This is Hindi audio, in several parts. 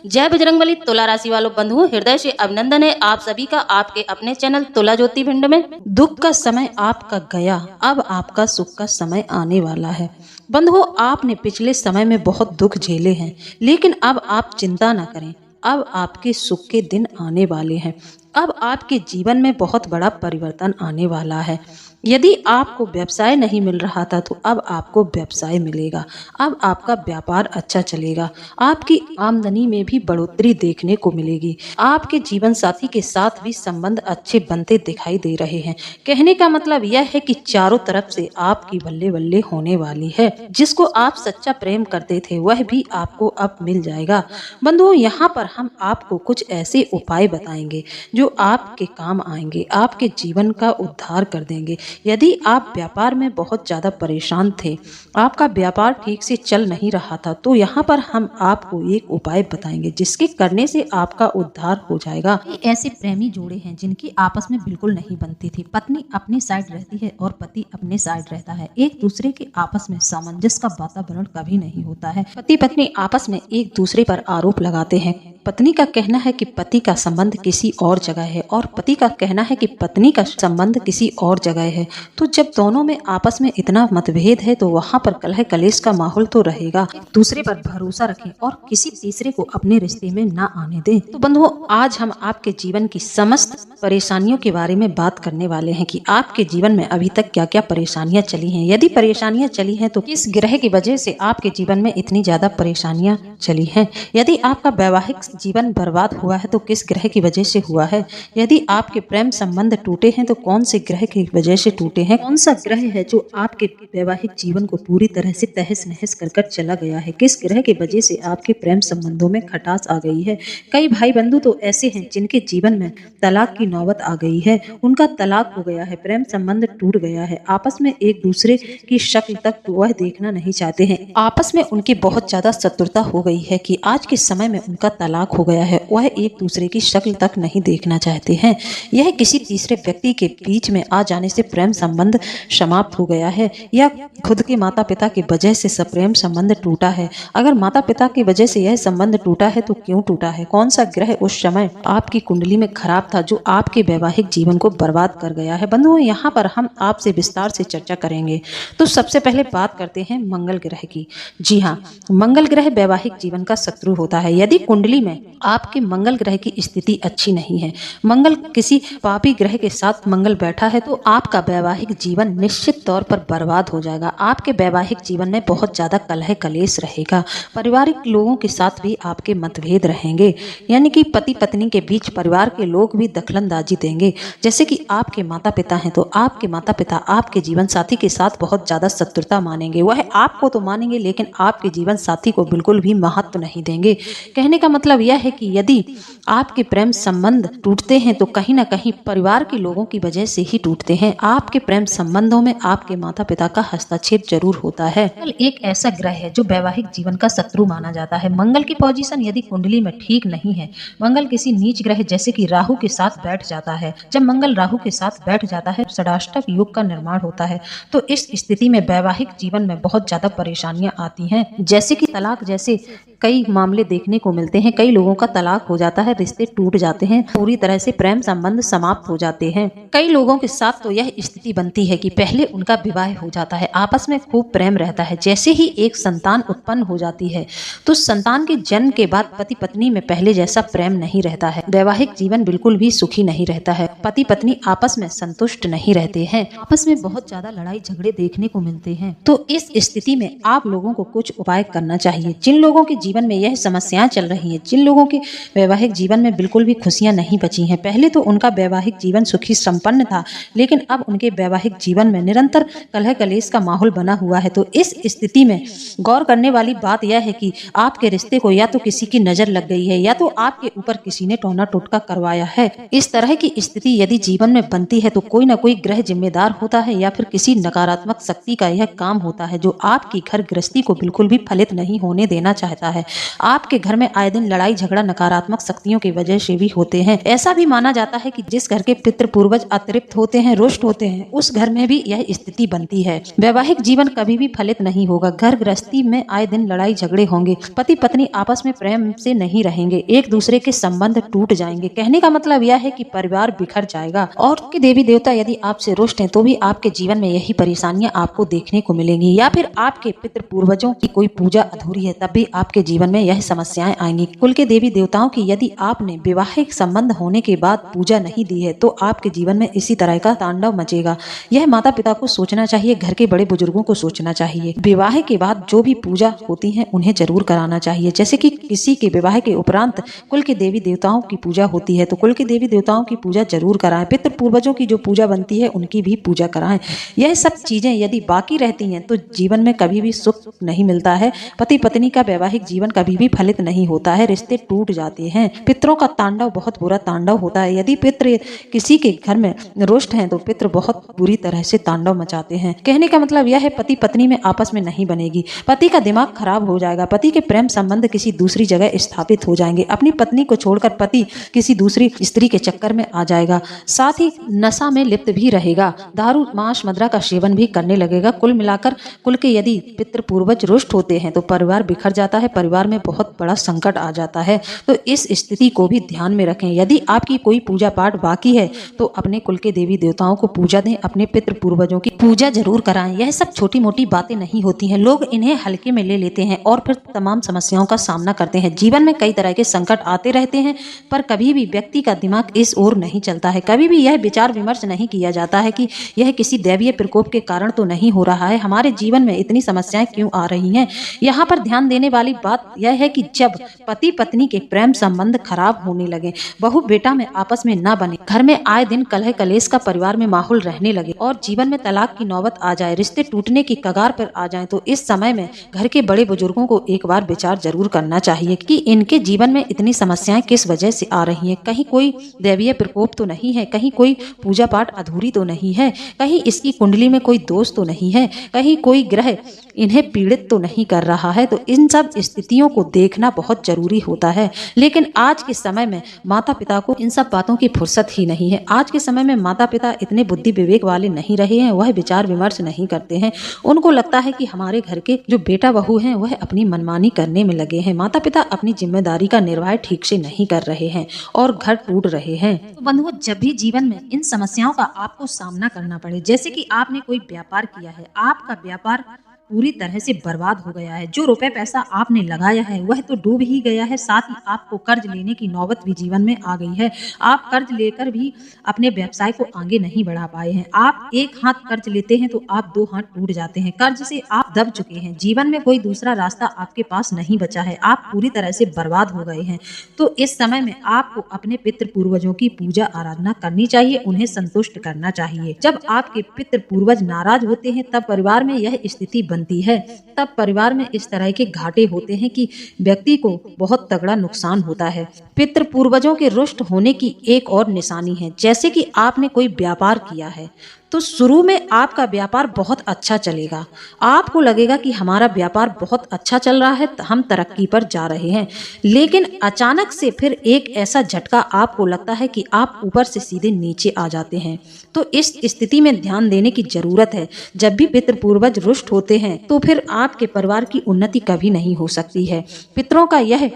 जय बजरंगबली। तुला राशि वालों बंधुओं, हृदय से अभिनंदन है आप सभी का आपके अपने चैनल तुला ज्योति भिंड में। दुख का समय आपका गया, अब आपका सुख का समय आने वाला है। बंधुओं, आपने पिछले समय में बहुत दुख झेले हैं, लेकिन अब आप चिंता न करें। अब आपके सुख के दिन आने वाले हैं। अब आपके जीवन में बहुत बड़ा परिवर्तन आने वाला है। यदि आपको व्यवसाय नहीं मिल रहा था तो अब आपको व्यवसाय मिलेगा। अब आपका व्यापार अच्छा चलेगा। आपकी आमदनी में भी बढ़ोतरी देखने को मिलेगी। आपके जीवन साथी के साथ भी संबंध अच्छे बनते दिखाई दे रहे हैं। कहने का मतलब यह है कि चारों तरफ से आपकी बल्ले बल्ले होने वाली है। जिसको आप सच्चा प्रेम करते थे वह भी आपको अब मिल जाएगा। बंधुओं, यहाँ पर हम आपको कुछ ऐसे उपाय बताएंगे जो आपके काम आएंगे, आपके जीवन का उद्धार कर देंगे। यदि आप व्यापार में बहुत ज्यादा परेशान थे, आपका व्यापार ठीक से चल नहीं रहा था, तो यहाँ पर हम आपको एक उपाय बताएंगे जिसके करने से आपका उद्धार हो जाएगा। ऐसे प्रेमी जोड़े हैं जिनकी आपस में बिल्कुल नहीं बनती थी। पत्नी अपनी साइड रहती है और पति अपने साइड रहता है। एक दूसरे के आपस में सामंजस्य का वातावरण कभी नहीं होता है। पति पत्नी आपस में एक दूसरे पर आरोप लगाते हैं। पत्नी का कहना है कि पति का संबंध किसी और जगह है और पति का कहना है कि पत्नी का संबंध किसी और जगह है। तो जब दोनों में आपस में इतना मतभेद है तो वहाँ पर कलह कलेश का माहौल तो रहेगा। एक दूसरे पर भरोसा रखें और किसी तीसरे को अपने रिश्ते में ना आने दें। तो बंधुओं, आज हम आपके जीवन की समस्त परेशानियों के बारे में बात करने वाले हैं कि आपके जीवन में अभी तक क्या क्या परेशानियां चली हैं। यदि परेशानियां चली हैं तो किस ग्रह की वजह से आपके जीवन में इतनी ज्यादा परेशानियां चली हैं। यदि आपका वैवाहिक जीवन बर्बाद हुआ है तो किस ग्रह की वजह से हुआ है। यदि आपके प्रेम संबंध टूटे हैं तो कौन से ग्रह की वजह से टूटे हैं। कौन सा ग्रह है जो आपके वैवाहिक जीवन को पूरी तरह से तहस नहस कर चला गया है। किस ग्रह की वजह से आपके प्रेम संबंधों में खटास आ गई है। कई भाई बंधु तो ऐसे हैं जिनके जीवन में तलाक की नौबत आ गई है। उनका तलाक हो गया है, प्रेम संबंध टूट गया है। आपस में एक दूसरे की शक्ल तक वह देखना नहीं चाहते हैं। आपस में उनकी बहुत ज्यादा शत्रुता हो गई है कि आज के समय में उनका तलाक हो गया है। वह एक दूसरे की शक्ल तक नहीं देखना चाहते हैं। यह किसी तीसरे व्यक्ति के बीच में आ जाने से प्रेम संबंध समाप्त हो गया है या खुद के माता पिता की वजह से प्रेम संबंध टूटा है। अगर माता पिता की वजह से यह संबंध टूटा है तो क्यों टूटा है। कौन सा ग्रह उस समय आपकी कुंडली में खराब था जो आपके वैवाहिक जीवन को बर्बाद कर गया है। बंधुओं, यहाँ पर हम आपसे विस्तार से चर्चा करेंगे। तो सबसे पहले बात करते हैं मंगल ग्रह की। जी हाँ, मंगल ग्रह वैवाहिक जीवन का शत्रु होता है। यदि कुंडली में आपके मंगल ग्रह की स्थिति अच्छी नहीं है, मंगल किसी पापी ग्रह के साथ मंगल बैठा है, तो आपका वैवाहिक जीवन निश्चित तौर पर बर्बाद हो जाएगा। आपके वैवाहिक जीवन में बहुत ज्यादा कलह कलेश रहेगा। पारिवारिक लोगों के साथ भी आपके मतभेद रहेंगे, यानी कि पति पत्नी के बीच परिवार के लोग भी दखलंदाजी देंगे। जैसे कि आपके माता पिता हैं तो आपके माता पिता आपके जीवन साथी के साथ बहुत ज्यादा शत्रुता मानेंगे। वह आपको तो मानेंगे लेकिन आपके जीवन साथी को बिल्कुल भी महत्व नहीं देंगे। कहने का मतलब यह है कि यदि आपके प्रेम संबंध टूटते हैं तो कहीं ना कहीं परिवार के लोगों की वजह से ही टूटते हैं। आपके प्रेम संबंधों में आपके माता पिता का हस्तक्षेप जरूर होता है। मंगल एक ऐसा ग्रह है जो वैवाहिक जीवन का शत्रु माना जाता है। मंगल की पोजीशन यदि कुंडली में ठीक नहीं है, मंगल किसी नीच ग्रह जैसे कि राहु के साथ बैठ जाता है। जब मंगल राहु के साथ बैठ जाता है, षडाष्टक योग का निर्माण होता है। तो इस स्थिति में वैवाहिक जीवन में बहुत ज्यादा परेशानियां आती हैं, जैसे कि तलाक जैसे कई मामले देखने को मिलते हैं। कई लोगों का तलाक हो जाता है, रिश्ते टूट जाते हैं, पूरी तरह से प्रेम संबंध समाप्त हो जाते हैं। कई लोगों के साथ तो यह स्थिति बनती है कि पहले उनका विवाह हो जाता है, आपस में खूब प्रेम रहता है। जैसे ही एक संतान उत्पन्न हो जाती है तो संतान के जन्म के बाद पति पत्नी में पहले जैसा प्रेम नहीं रहता है। वैवाहिक जीवन बिल्कुल भी सुखी नहीं रहता है। पति पत्नी आपस में संतुष्ट नहीं रहते हैं, आपस में बहुत ज्यादा लड़ाई झगड़े देखने को मिलते हैं। तो इस स्थिति में आप लोगों को कुछ उपाय करना चाहिए। जिन लोगों के जीवन में यह समस्याएं चल रही हैं, जिन लोगों के वैवाहिक जीवन में बिल्कुल भी खुशियां नहीं बची हैं, पहले तो उनका वैवाहिक जीवन सुखी संपन्न था लेकिन अब उनके वैवाहिक जीवन में निरंतर कलह कलेश का माहौल बना हुआ है। तो इस स्थिति में गौर करने वाली बात यह है कि आपके रिश्ते को या तो किसी की नजर लग गई है या तो आपके ऊपर किसी ने टोना टोटका करवाया है। इस तरह की स्थिति यदि जीवन में बनती है तो कोई ना कोई ग्रह जिम्मेदार होता है या फिर किसी नकारात्मक शक्ति का यह काम होता है जो आपकी घर गृहस्थी को बिल्कुल भी फलित नहीं होने देना चाहता है। है। आपके घर में आए दिन लड़ाई झगड़ा नकारात्मक शक्तियों की वजह से भी होते हैं। ऐसा भी माना जाता है कि जिस घर के पितृ पूर्वज अतृप्त होते हैं, रुष्ट होते हैं, उस घर में भी यह स्थिति बनती है। वैवाहिक जीवन कभी भी फलित नहीं होगा। घर गृहस्थी में आए दिन लड़ाई झगड़े होंगे, पति पत्नी आपस में प्रेम से नहीं रहेंगे, एक दूसरे के संबंध टूट जाएंगे। कहने का मतलब यह है कि परिवार बिखर जाएगा। और के देवी देवता यदि आपसे रुष्ट हैं तो भी आपके जीवन में यही परेशानियां आपको देखने को मिलेंगी, या फिर आपके पितृ पूर्वजों की कोई पूजा अधूरी है तब भी आपके जीवन में यह समस्याएं आएंगी। कुल के देवी देवताओं की यदि आपने विवाहिक संबंध होने के बाद पूजा नहीं दी है तो आपके जीवन में इसी तरह का तांडव मचेगा। यह माता पिता को सोचना चाहिए, घर के बड़े बुजुर्गों को सोचना चाहिए। विवाह के बाद जो भी पूजा होती है उन्हें जरूर कराना चाहिए। जैसे कि किसी के विवाह के उपरांत कुल के देवी देवताओं की पूजा होती है तो कुल के देवी देवताओं की पूजा जरूर कराएं। पितृ पूर्वजों की जो पूजा बनती है उनकी भी पूजा कराएं। यह सब चीजें यदि बाकी रहती हैं तो जीवन में कभी भी सुख नहीं मिलता है। पति पत्नी का वैवाहिक जीवन कभी भी फलित नहीं होता है, रिश्ते टूट जाते हैं। पितरों का तांडव बहुत बुरा तांडव होता है। यदि पितृ किसी के घर में रुष्ट हैं तो पितृ बहुत बुरी तरह से तांडव मचाते हैं। कहने का मतलब यह है पति पत्नी में आपस में नहीं बनेगी, पति का दिमाग खराब हो जाएगा, पति के प्रेम संबंध किसी दूसरी जगह स्थापित हो जाएंगे, अपनी पत्नी को छोड़कर पति किसी दूसरी स्त्री के चक्कर में आ जाएगा, साथ ही नशा में लिप्त भी रहेगा, दारू मांस मदिरा का सेवन भी करने लगेगा। कुल मिलाकर कुल के यदि पितृ पूर्वज रुष्ट होते हैं तो परिवार बिखर जाता है, परिवार में बहुत बड़ा संकट आ जाता है। तो इस स्थिति को भी ध्यान में रखें। यदि आपकी कोई पूजा पाठ बाकी है तो अपने कुल के देवी देवताओं को पूजा दें, अपने पितृ पूर्वजों की पूजा जरूर कराएं। यह सब छोटी मोटी बातें नहीं होती हैं, लोग इन्हें हल्के में ले लेते हैं और फिर तमाम समस्याओं का सामना करते हैं। जीवन में कई तरह के संकट आते रहते हैं पर कभी भी व्यक्ति का दिमाग इस ओर नहीं चलता है। कभी भी यह विचार विमर्श नहीं किया जाता है कि यह किसी दैवीय प्रकोप के कारण तो नहीं हो रहा है, हमारे जीवन में इतनी समस्याएं क्यों आ रही हैं। यहाँ पर ध्यान देने वाली बात यह है कि जब पति पत्नी के प्रेम संबंध खराब होने लगे, बहू बेटा में आपस में न बने, घर में आए दिन कलह कलेश का परिवार में माहौल रहने लगे और जीवन में तलाक की नौबत आ जाए, रिश्ते टूटने की कगार पर आ जाए, तो इस समय में घर के बड़े बुजुर्गों को एक बार विचार जरूर करना चाहिए कि इनके जीवन में इतनी समस्याएं किस वजह से आ रही हैं। कहीं कोई दैवीय प्रकोप तो नहीं है, कहीं कोई पूजा पाठ अधूरी तो नहीं है, कहीं इसकी कुंडली में कोई दोष तो नहीं है, कहीं कोई ग्रह इन्हें पीड़ित तो नहीं कर रहा है। तो इन सब स्थितियों को देखना बहुत जरूरी होता है। लेकिन आज के समय में माता पिता को इन सब बातों की फुर्सत ही नहीं है। आज के समय में माता पिता इतने बुद्धि विवेक वाले नहीं रहे हैं, वह विचार विमर्श नहीं करते हैं। उनको लगता है कि हमारे घर के जो बेटा बहू हैं वह अपनी मनमानी करने में लगे हैं, माता पिता अपनी जिम्मेदारी का निर्वाह ठीक से नहीं कर रहे हैं और घर टूट रहे हैं। तो बंधुओं, जब भी जीवन में इन समस्याओं का आपको सामना करना पड़े, जैसे कि आपने कोई व्यापार किया है, आपका व्यापार पूरी तरह से बर्बाद हो गया है, जो रुपए पैसा आपने लगाया है वह तो डूब ही गया है, साथ ही आपको कर्ज लेने की नौबत भी जीवन में आ गई है। आप कर्ज लेकर भी अपने व्यवसाय को आगे नहीं बढ़ा पाए हैं। आप एक हाथ कर्ज लेते हैं तो आप दो हाथ टूट जाते हैं, कर्ज से आप दब चुके हैं, जीवन में कोई दूसरा रास्ता आपके पास नहीं बचा है, आप पूरी तरह से बर्बाद हो गए हैं। तो इस समय में आपको अपने पितृ पूर्वजों की पूजा आराधना करनी चाहिए, उन्हें संतुष्ट करना चाहिए। जब आपके पितृ पूर्वज नाराज होते हैं तब परिवार में यह स्थिति बनती है, तब परिवार में इस तरह के घाटे होते हैं कि व्यक्ति को बहुत तगड़ा नुकसान होता है। पितृ पूर्वजों के रुष्ट होने की एक और निशानी है, जैसे कि आपने कोई व्यापार किया है तो शुरू में आपका व्यापार बहुत अच्छा चलेगा, आपको लगेगा कि हमारा व्यापार बहुत अच्छा चल रहा है, हम तरक्की पर जा रहे हैं। लेकिन अचानक से फिर एक ऐसा झटका आपको लगता है कि आप ऊपर से सीधे नीचे आ जाते हैं। तो इस स्थिति में ध्यान देने की जरूरत है। जब भी पितृ पूर्वज रुष्ट होते हैं तो फिर आपके परिवार की उन्नति कभी नहीं हो सकती है। पितरों का यह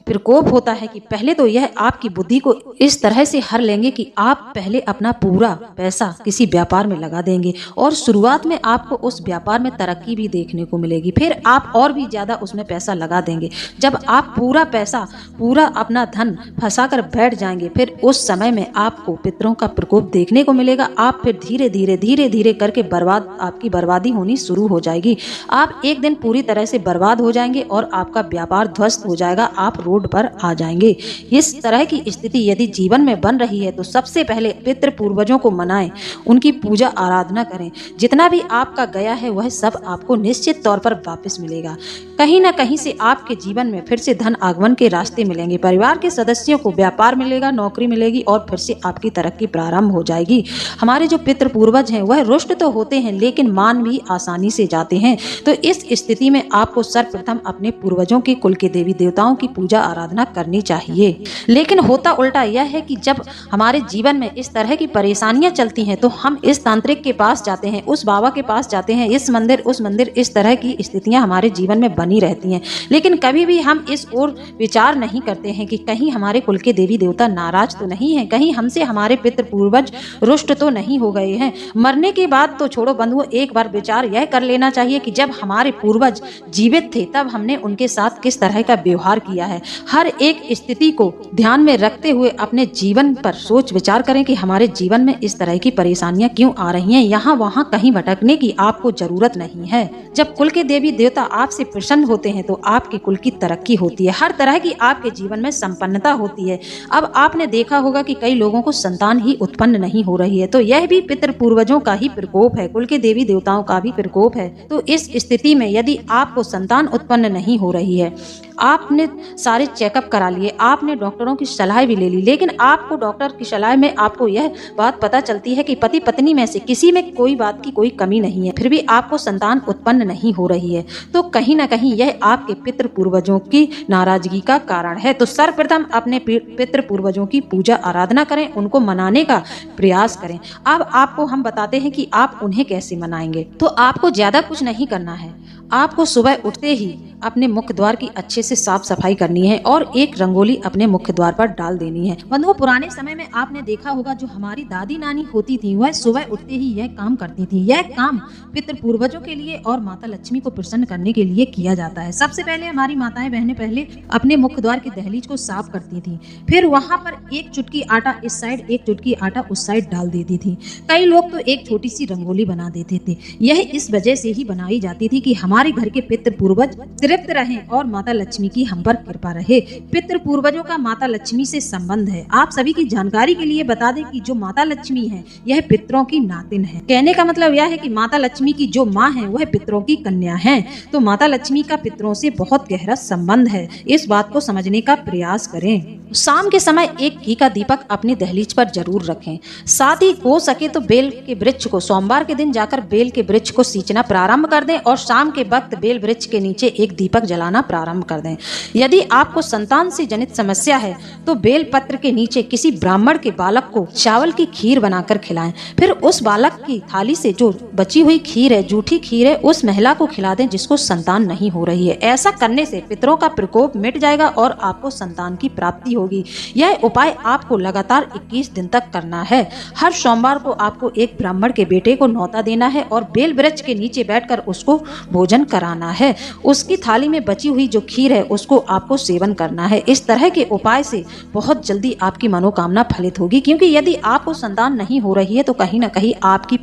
प्रकोप होता है कि पहले तो यह आपकी बुद्धि को इस तरह से हर लेंगे कि आप पहले अपना पूरा पैसा किसी व्यापार में लगा देंगे और शुरुआत में आपको उस व्यापार में तरक्की भी देखने को मिलेगी, फिर आप और भी ज्यादा उसमें पैसा लगा देंगे। जब आप पूरा पैसा पूरा अपना धन फंसा कर बैठ जाएंगे फिर उस समय में आपको पितरों का प्रकोप देखने को मिलेगा। आप फिर धीरे धीरे करके आपकी बर्बादी होनी शुरू हो जाएगी। आप एक दिन पूरी तरह से बर्बाद हो जाएंगे और आपका व्यापार ध्वस्त हो जाएगा, आप रोड पर आ जाएंगे। इस तरह की स्थिति यदि जीवन में बन रही है तो सबसे पहले पितृ पूर्वजों को मनाएं, उनकी पूजा आराधना करें। जितना भी आपका गया है वह सब आपको निश्चित तौर पर वापस मिलेगा। कहीं ना कहीं से आपके जीवन में फिर से धन आगमन के रास्ते मिलेंगे। परिवार के सदस्यों को व्यापार मिलेगा, नौकरी मिलेगी और फिर से आपकी तरक्की प्रारंभ हो जाएगी। हमारे जो पितृ पूर्वज हैं वह रुष्ट तो होते हैं लेकिन मान भी आसानी से जाते हैं। तो इस स्थिति में आपको सर्वप्रथम अपने पूर्वजों के कुल के देवी देवताओं की पूजा आराधना करनी चाहिए। लेकिन होता उल्टा यह है कि जब हमारे जीवन में इस तरह की परेशानियां चलती हैं तो हम इस तांत्रिक के पास जाते हैं, उस बाबा के पास जाते हैं, इस मंदिर उस मंदिर, इस तरह की स्थितियां हमारे जीवन में बनी रहती हैं। लेकिन कभी भी हम इस ओर विचार नहीं करते हैं कि कहीं हमारे कुल के देवी देवता नाराज तो नहीं है, कहीं हमसे हमारे पितृ पूर्वज रुष्ट तो नहीं हो गए हैं। मरने के बाद तो छोड़ो बंधुओं, एक बार विचार यह कर लेना चाहिए कि जब हमारे पूर्वज जीवित थे तब हमने उनके साथ किस तरह का व्यवहार किया है। हर एक स्थिति को ध्यान में रखते हुए अपने जीवन पर सोच विचार करें कि हमारे जीवन में इस तरह की परेशानियां क्यों आ रही हैं। यहाँ वहाँ कहीं भटकने की आपको जरूरत नहीं है। जब कुल के देवी देवता आपसे प्रसन्न होते हैं तो आपके कुल की तरक्की होती है, हर तरह की आपके जीवन में संपन्नता होती है। अब आपने देखा होगा कि कई लोगों को संतान ही उत्पन्न नहीं हो रही है, तो यह भी पितृ पूर्वजों का ही प्रकोप है, कुल के देवी देवताओं का भी प्रकोप है। तो इस स्थिति में यदि आपको संतान उत्पन्न नहीं हो रही है, आपने सारे चेकअप करा लिए, आपने डॉक्टरों की सलाह भी ले ली, लेकिन आपको डॉक्टर की सलाह में आपको यह बात पता चलती है कि पति पत्नी में से किसी में कोई बात की कोई कमी नहीं है, फिर भी आपको संतान उत्पन्न नहीं हो रही है, तो कहीं ना कहीं यह आपके पितृ पूर्वजों की नाराजगी का कारण है। तो सर्वप्रथम अपने पितृ पूर्वजों की पूजा आराधना करें, उनको मनाने का प्रयास करें। अब आपको हम बताते हैं कि आप उन्हें कैसे मनाएंगे। तो आपको ज्यादा कुछ नहीं करना है, आपको सुबह उठते ही अपने मुख्य द्वार की अच्छे से साफ सफाई करनी है और एक रंगोली अपने मुख्य द्वार पर डाल देनी है। बंधुओं, पुराने समय में आपने देखा होगा जो हमारी दादी नानी होती थी वह सुबह उठते ही यह काम करती थी। यह काम पितृ पूर्वजों के लिए और माता लक्ष्मी को प्रसन्न करने के लिए किया जाता है। सबसे पहले हमारी माताएं बहनें पहले अपने मुख्य द्वार की दहलीज को साफ करती थी, फिर वहाँ पर एक चुटकी आटा इस साइड एक चुटकी आटा उस साइड डाल देती थी। कई लोग तो एक छोटी सी रंगोली बना देते थे। यह इस वजह से ही बनाई जाती थी कि हमारे घर के पितृ पूर्वज तृप्त रहें और माता लक्ष्मी की हम पर कृपा रहे। पितृ पूर्वजों का माता लक्ष्मी से संबंध है। आप सभी की जानकारी के लिए बता दें कि जो माता लक्ष्मी है यह पितरों की नातिन है। कहने का मतलब यह है कि माता लक्ष्मी की जो माँ है वह पितरों की कन्या है। तो माता लक्ष्मी का पितरों से बहुत गहरा संबंध है, इस बात को समझने का प्रयास करें। शाम के समय एक घी का दीपक अपनी दहलीज पर जरूर रखें। साथ ही हो सके तो बेल के वृक्ष को सोमवार के दिन जाकर बेल के वृक्ष को सींचना प्रारंभ कर दें और शाम के वक्त बेल वृक्ष के नीचे एक दीपक जलाना प्रारंभ कर दें। यदि आपको संतान से जनित समस्या है तो बेल पत्र के नीचे किसी ब्राह्मण के बालक को चावल की खीर बनाकर खिलाएं। फिर उस बालक की थाली से जो बची हुई खीर है, जूठी खीर है, उस महिला को खिला दें जिसको संतान नहीं हो रही है। ऐसा करने से पितरों का प्रकोप मिट जाएगा और आपको संतान की प्राप्ति होगी। यह उपाय आपको लगातार 21 दिन तक करना है। हर सोमवार को आपको एक ब्राह्मण के बेटे को न्योता देना है और बेल वृक्ष के नीचे बैठकर उसको भोजन कराना है। उसकी थाली में बची हुई जो खीर है उसको आपको सेवन करना है। इस तरह के उपाय से बहुत जल्दी आपकी मनोकामना फलित होगी, क्योंकि यदि आपको संतान नहीं हो रही है तो कहीं ना कहीं आपकी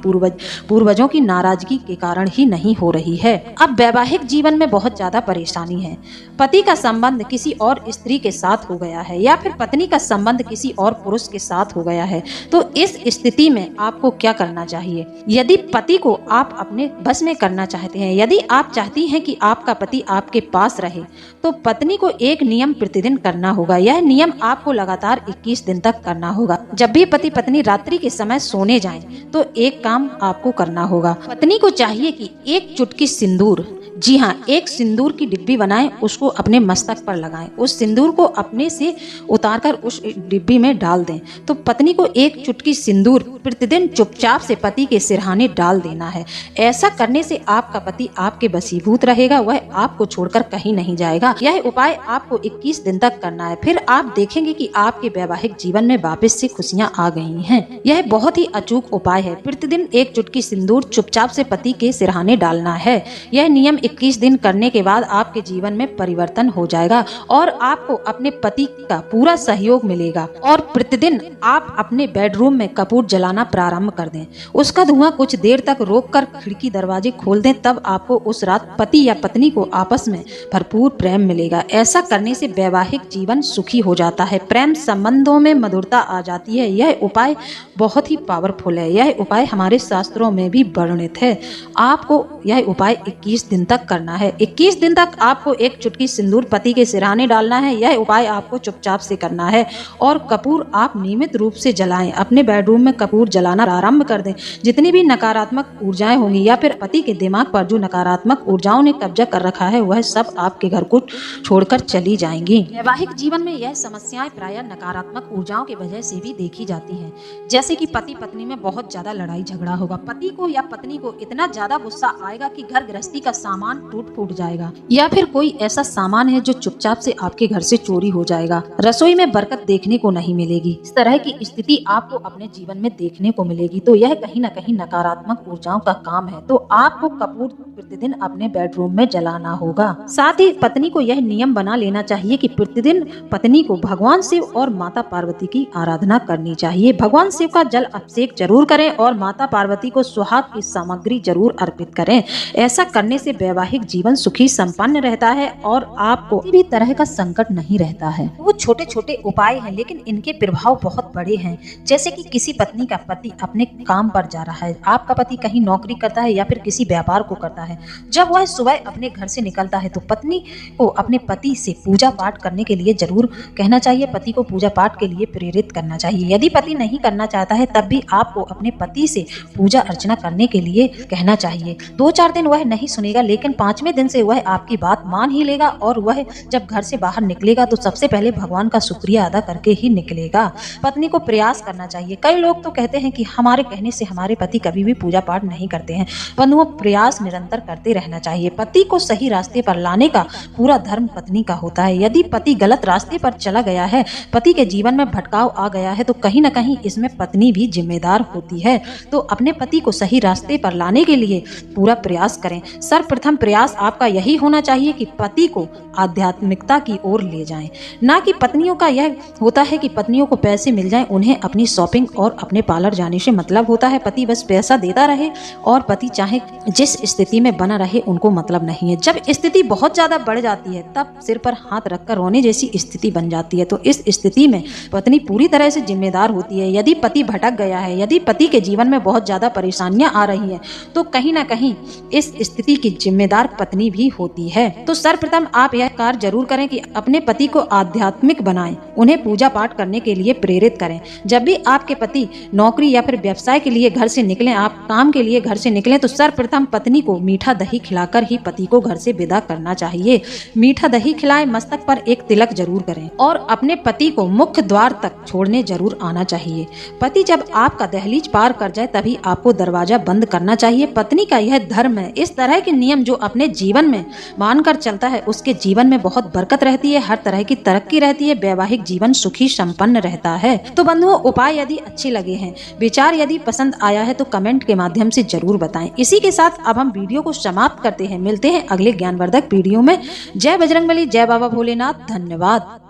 पूर्वजों की नाराजगी के कारण ही नहीं हो रही है। अब वैवाहिक जीवन में बहुत ज्यादा परेशानी है। पति का संबंध किसी और स्त्री के साथ हो गया है या फिर पत्नी का संबंध किसी और पुरुष के साथ हो गया है, तो इस स्थिति में आपको क्या करना चाहिए? यदि पति को आप अपने बस में करना चाहते हैं, यदि आप चाहती हैं कि आपका पति आपके पास रहे, तो पत्नी को एक नियम प्रतिदिन करना होगा। यह नियम आपको लगातार 21 दिन तक करना होगा। जब भी पति पत्नी रात्रि के समय सोने जाएं, तो एक काम आपको करना होगा। पत्नी को चाहिए कि एक चुटकी सिंदूर, जी हाँ, एक सिंदूर की डिब्बी बनाएं, उसको अपने मस्तक पर लगाएं। उस सिंदूर को अपने से उतारकर उस डिब्बी में डाल दें। तो पत्नी को एक चुटकी सिंदूर प्रतिदिन चुपचाप से पति के सिरहाने डाल देना है। ऐसा करने से आपका पति आपके वशीभूत रहेगा, वह आपको छोड़कर कहीं नहीं जाएगा। यह उपाय आपको 21 दिन तक करना है। फिर आप देखेंगे कि आपके वैवाहिक जीवन में वापस से खुशियां आ गई हैं। यह बहुत ही अचूक उपाय है। प्रतिदिन एक चुटकी सिंदूर चुपचाप से पति के सिरहाने डालना है। यह नियम 21 दिन करने के बाद आपके जीवन में परिवर्तन हो जाएगा और आपको अपने पति का पूरा सहयोग मिलेगा। और प्रतिदिन आप अपने बेडरूम में कपूर जलाना प्रारंभ कर दें। उसका धुआं कुछ देर तक रोककर खिड़की दरवाजे खोल दें, तब आपको उस रात पति या पत्नी को आपस में भरपूर प्रेम मिलेगा। ऐसा करने से वैवाहिक जीवन सुखी हो जाता है, प्रेम संबंधों में मधुरता आ जाती है। यह उपाय बहुत ही पावरफुल है। यह उपाय हमारे शास्त्रों में भी वर्णित है। आपको यह उपाय 21 दिन तक करना है। 21 दिन तक आपको एक चुटकी सिंदूर पति के सिरहाने डालना है। यह उपाय आपको चुपचाप से करना है और कपूर आप नियमित रूप से जलाएं। अपने बेडरूम में कपूर जलाना प्रारंभ कर दें। जितनी भी नकारात्मक ऊर्जाएं होंगी या फिर पति के दिमाग पर जो नकारात्मक ऊर्जाओं ने कब्जा कर रखा है, वह सब आपके घर को छोड़कर चली जाएंगी। वैवाहिक जीवन में यह समस्याएं प्रायः नकारात्मक ऊर्जाओं की वजह से भी देखी जाती हैं, जैसे कि पति पत्नी में बहुत ज्यादा लड़ाई झगड़ा होगा, पति को या पत्नी को इतना ज्यादा गुस्सा आएगा कि घर गृहस्थी का सामान टूट फूट जाएगा, या फिर कोई ऐसा सामान है जो चुपचाप से आपके घर से चोरी हो जाएगा, रसोई में बरकत देखने को नहीं मिलेगी। इस तरह की स्थिति आपको अपने जीवन में देखने को मिलेगी। तो यह कहीं न कहीं नकारात्मक ऊर्जाओं का काम है। तो आपको कपूर प्रतिदिन अपने बेडरूम में जलाना होगा। साथ ही पत्नी को यह नियम बना लेना चाहिए कि प्रतिदिन पत्नी को भगवान शिव और माता पार्वती की आराधना करनी चाहिए। भगवान शिव का जल अभिषेक जरूर करें और माता पार्वती को सुहाग की सामग्री जरूर अर्पित करें। ऐसा करने से वैवाहिक जीवन सुखी संपन्न रहता है और आपको किसी भी तरह का संकट नहीं रहता है। वो छोटे छोटे उपाय हैं, लेकिन इनके प्रभाव बहुत बड़े हैं। जैसे कि किसी पत्नी का पति अपने काम पर जा रहा है, आपका पति कहीं नौकरी करता है या फिर किसी व्यापार को करता है। जब वह सुबह अपने घर से निकलता है तो पत्नी को अपने पति से पूजा पाठ करने के लिए जरूर कहना चाहिए। पति को पूजा पाठ के लिए प्रेरित करना चाहिए। यदि पति नहीं करना चाहता है तब भी आपको अपने पति से पूजा अर्चना करने के लिए कहना चाहिए। 2-4 दिन वह नहीं सुनेगा, लेकिन 5वें दिन से वह आपकी बात मान ही लेगा और वह जब घर से बाहर निकलेगा तो सबसे पहले भगवान का शुक्रिया अदा करके ही निकलेगा। पत्नी को प्रयास करना चाहिए। कई लोग तो कहते हैं कि हमारे कहने से हमारे पति कभी भी पूजा पाठ नहीं करते हैं, परंतु प्रयास निरंतर करते रहना चाहिए। पति को सही रास्ते पर लाने का पूरा धर्म पत्नी का होता है। यदि पति गलत रास्ते पर चला गया है, पति के जीवन में भटकाव आ गया है, तो कहीं न कहीं इसमें पत्नी भी जिम्मेदार होती है। तो अपने पति को सही रास्ते पर लाने के लिए पूरा प्रयास करें। सर्वप्रथम प्रयास आपका यही होना चाहिए कि पति को आध्यात्मिकता की ओर ले जाएं। ना कि पत्नियों का यह होता है कि पत्नियों को पैसे मिल जाएं, उन्हें अपनी शॉपिंग और अपने पार्लर जाने से मतलब होता है। पति बस पैसा देता रहे और पति चाहे जिस स्थिति में बना रहे, उनको मतलब नहीं है। जब स्थिति बहुत ज्यादा बढ़ जाती है तब सिर पर हाथ रखकर रोने जैसी स्थिति बन जाती है। तो इस स्थिति में पत्नी पूरी तरह से जिम्मेदार होती है। यदि पति भटक गया है, यदि पति के जीवन में बहुत ज्यादा परेशानियां आ रही हैं, तो कहीं ना कहीं इस स्थिति की जिम्मेदार पत्नी भी होती है। तो सर्वप्रथम आप यह कार्य जरूर करें कि अपने पति को आध्यात्मिक बनाएं, उन्हें पूजा पाठ करने के लिए प्रेरित करें। जब भी आपके पति नौकरी या फिर व्यवसाय के लिए घर से निकलें, आप काम के लिए घर से निकलें, तो सर्वप्रथम पत्नी को मीठा दही खिलाकर ही पति को घर से विदा करना चाहिए। मीठा दही खिलाएं, मस्तक पर एक तिलक जरूर करें और अपने पति को मुख्य द्वार तक छोड़ने जरूर आना चाहिए। पति जब आपका दहलीज पार कर जाए तभी आपको दरवाजा बंद करना चाहिए। पत्नी का यह धर्म है। इस तरह के नियम जो अपने जीवन में मानकर चलता है, उसके जीवन में बहुत बरकत रहती है, हर तरह की तरक्की रहती है, वैवाहिक जीवन सुखी संपन्न रहता है। तो बंधुओं, उपाय यदि अच्छे लगे हैं, विचार यदि पसंद आया है, तो कमेंट के माध्यम से जरूर बताएं। इसी के साथ अब हम वीडियो को समाप्त करते हैं। मिलते हैं अगले ज्ञानवर्धक वीडियो में। जय बजरंगबली, जय बाबा भोलेनाथ। धन्यवाद।